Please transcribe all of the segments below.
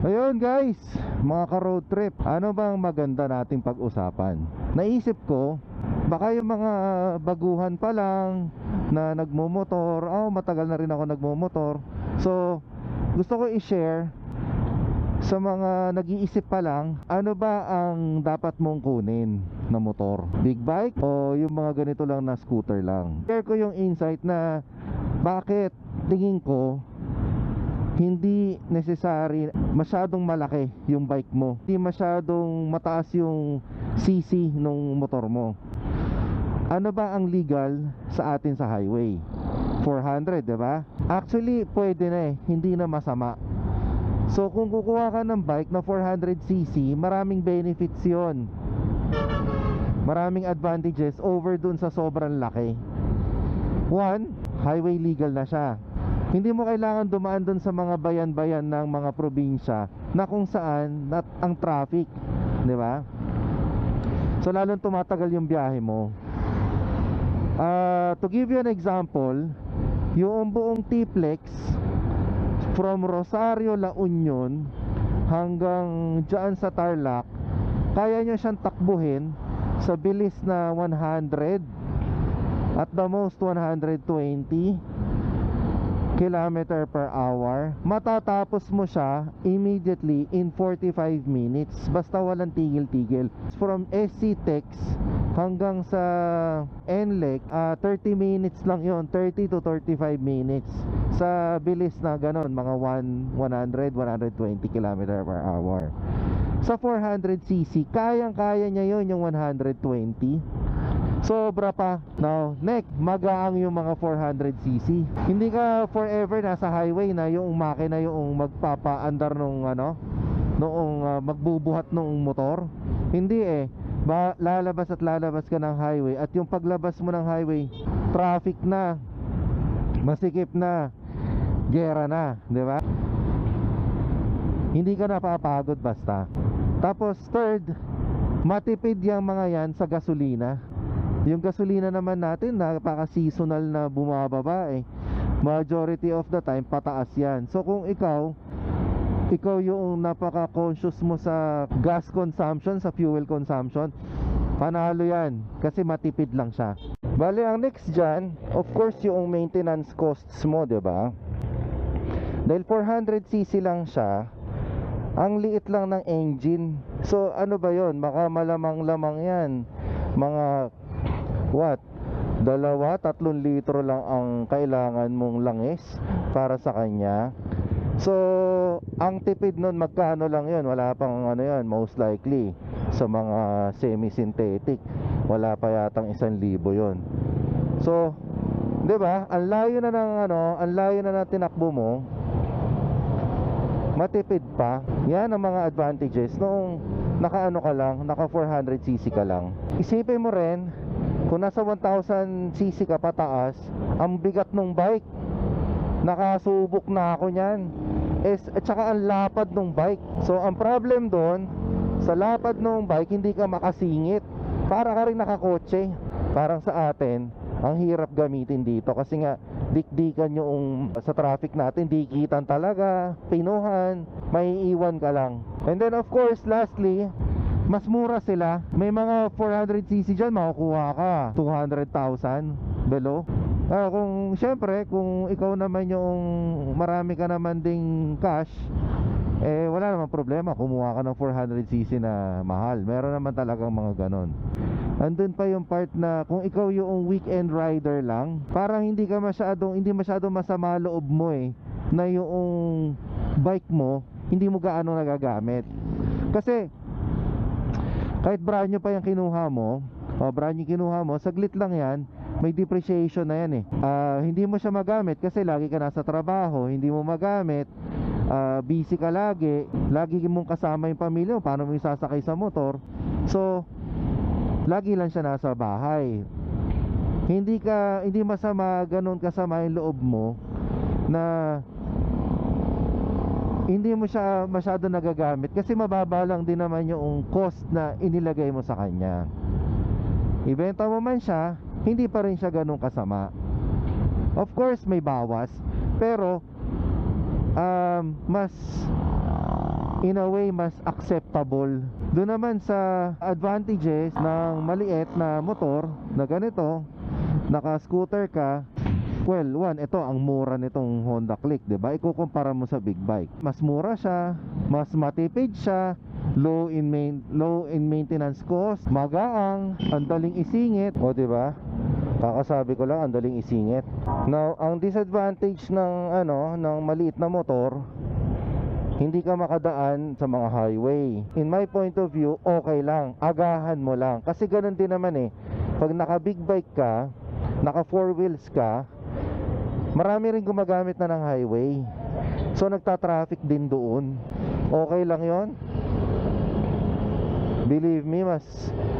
Ayun guys, mga ka-road trip, ano bang maganda nating pag-usapan? Naisip ko, baka yung mga baguhan pa lang na nagmumotor, matagal na rin ako nagmumotor. So, gusto ko i-share sa mga nag-iisip pa lang, ano ba ang dapat mong kunin na motor? Big bike o yung mga ganito lang na scooter lang? Share ko yung insight na bakit tingin ko hindi necessary masyadong malaki yung bike mo, hindi masyadong mataas yung cc nung motor mo. Ano ba ang legal sa atin sa highway? 400, diba? Actually, pwede na hindi na masama. So kung kukuha ka ng bike na 400cc, maraming benefits yon, maraming advantages over dun sa sobrang laki. One, highway legal na siya. Hindi mo kailangan dumaan dun sa mga bayan-bayan ng mga probinsya na kung saan ang traffic, di ba? So lalong tumatagal yung biyahe mo. To give you an example, yung buong T-Flex from Rosario, La Union hanggang dyan sa Tarlac, kaya nyo siyang takbuhin sa bilis na 100, at the most 120 kilometer per hour. Matatapos mo siya immediately in 45 minutes, basta walang tigil-tigil. From SC Tex hanggang sa NLEX, 30 minutes lang yon, 30 to 35 minutes sa bilis na ganon, mga 100-120 kilometer per hour. Sa 400cc, kayang-kaya niya yon, yung 120. Sobra pa. Now, next, magaang yung mga 400cc. Hindi ka forever nasa highway na yung makina yung magpapaandar nung noong magbubuhat nung motor. Hindi lalabas at lalabas ka ng highway, at yung paglabas mo ng highway, traffic na, masikip na, gera na, di ba? Hindi ka napapagod basta. Tapos third, matipid yung mga yan sa gasolina. Yung gasolina naman natin, napaka-seasonal na bumababa majority of the time pataas yan. So kung ikaw yung napaka-conscious mo sa gas consumption, sa fuel consumption, panalo yan, kasi matipid lang siya. Bale, ang next dyan, of course, yung maintenance costs mo, diba? Dahil 400cc lang siya, ang liit lang ng engine. So ano ba yon? Baka malamang-lamang yan, mga 2-3 litro lang ang kailangan mong langis para sa kanya. So ang tipid nun, magkano lang yun? Wala pang yan, most likely sa mga semi-synthetic, wala pa yatang 1,000 yun. So, di ba, ang layo na ng tinakbo mo, matipid pa. Yan ang mga advantages nung naka 400cc ka lang. Isipin mo rin, kung nasa 1,000cc ka pataas, ang bigat ng bike. Nakasubok na ako niyan. At saka ang lapad ng bike. So ang problem doon, sa lapad ng bike, hindi ka makasingit. Para ka rin nakakotse. Parang sa atin, ang hirap gamitin dito kasi nga dikdikan yung sa traffic natin, dikitan talaga, pinuhan, may iwan ka lang. And then of course, lastly, mas mura sila. May mga 400cc dyan, makukuha ka 200,000 below. Kung syempre, kung ikaw naman yung marami ka naman ding cash, wala naman problema, kumuha ka ng 400cc na mahal. Meron naman talagang mga ganon. Andun pa yung part na kung ikaw yung weekend rider lang, parang hindi masyadong masama loob mo na yung bike mo hindi mo gaano nagagamit. Kasi kahit brand new pa yung kinuha mo, saglit lang yan, may depreciation na yan hindi mo siya magamit kasi lagi ka nasa trabaho, hindi mo magamit, busy ka lagi mong kasama yung pamilya mo, paano mo isasakay sa motor? So lagi lang siya nasa bahay. Hindi masama, ganun kasama yung loob mo na hindi mo siya masyado nagagamit kasi mababa lang din naman yung cost na inilagay mo sa kanya. Ibenta mo man siya, hindi pa rin siya ganun kasama. Of course may bawas, pero mas in a way mas acceptable. Doon naman sa advantages ng maliit na motor na ganito, naka-scooter ka, well, one, ito ang mura nitong Honda Click, 'di ba? Ikukumpara mo sa big bike. Mas mura siya, mas matipid siya, low in maintenance cost, magaang, ang daling isingit, o 'di ba? Kakasabi ko lang, ang daling isingit. Now, ang disadvantage ng maliit na motor, hindi ka makadaan sa mga highway. In my point of view, okay lang, agahan mo lang. Kasi ganun din naman eh. Pag naka big bike ka, naka four wheels ka, marami rin gumagamit na ng highway. So nagta-traffic din doon. Okay lang yon. Believe me,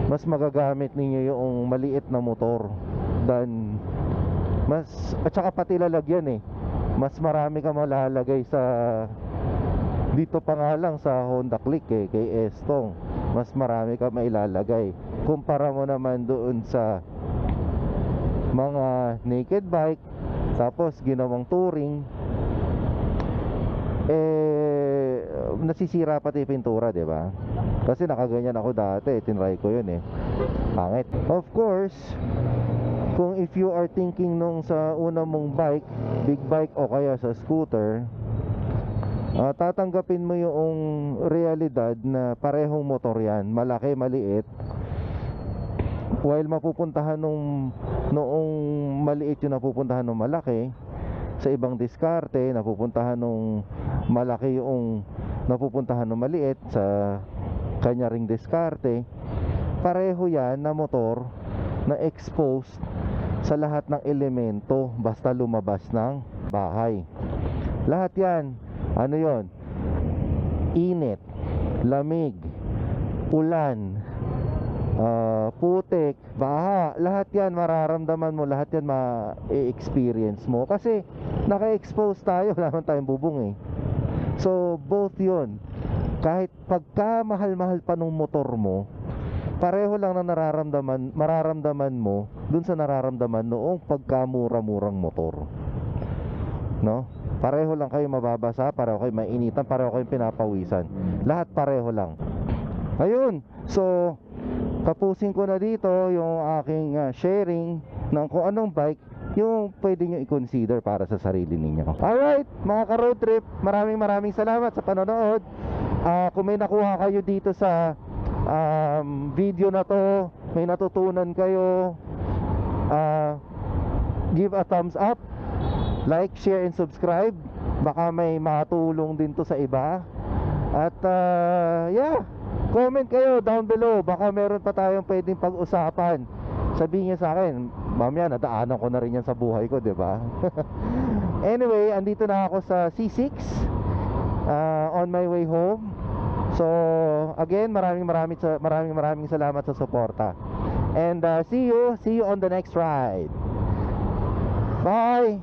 mas magagamit ninyo yung maliit na motor than at saka pati lalagyan eh. Mas marami ka malalagay sa dito pa nga lang sa Honda Click eh, kay Estong. Mas marami ka mailalagay. Kumpara mo naman doon sa mga naked bike, tapos ginawang touring, nasisira pati pintura, di ba? Kasi nakaganyan ako dati, tinry ko yun eh, pangit. Of course, kung if you are thinking nung sa una mong bike, big bike o kaya sa scooter, tatanggapin mo yung realidad na parehong motor yan, malaki, maliit. While mapupuntahan noong maliit yung napupuntahan ng malaki, sa ibang diskarte, napupuntahan nung malaki yung napupuntahan ng maliit sa kanya ring diskarte. Pareho yan na motor na exposed sa lahat ng elemento basta lumabas ng bahay. Lahat yan, ano yon? Init, lamig, ulan, putik, baha, lahat yan mararamdaman mo, lahat yan ma-experience mo kasi naka-expose tayo, wala naman tayong bubong eh. So both yun, kahit pagka mahal-mahal pa nung motor mo, pareho lang na mararamdaman mo dun sa nararamdaman noong pagkamura-murang motor, no? Pareho lang kayo mababasa, pareho kayo mainitan, pareho kayo pinapawisan, lahat pareho lang. Ayun, so tapusin ko na dito yung aking sharing ng kung anong bike yung pwede nyo i-consider para sa sarili ninyo. Alright, mga ka-road trip, maraming salamat sa panonood. Kung may nakuha kayo dito sa video na to, may natutunan kayo, give a thumbs up, like, share, and subscribe. Baka may matulong din to sa iba. At yeah, comment kayo down below, baka meron pa tayong pwedeng pag-usapan. Sabihin niyo sa akin, mamaya nadaanan ko na rin yan sa buhay ko, di ba? Anyway, andito na ako sa C6, on my way home. So again, maraming salamat sa suporta. And see you on the next ride. Bye.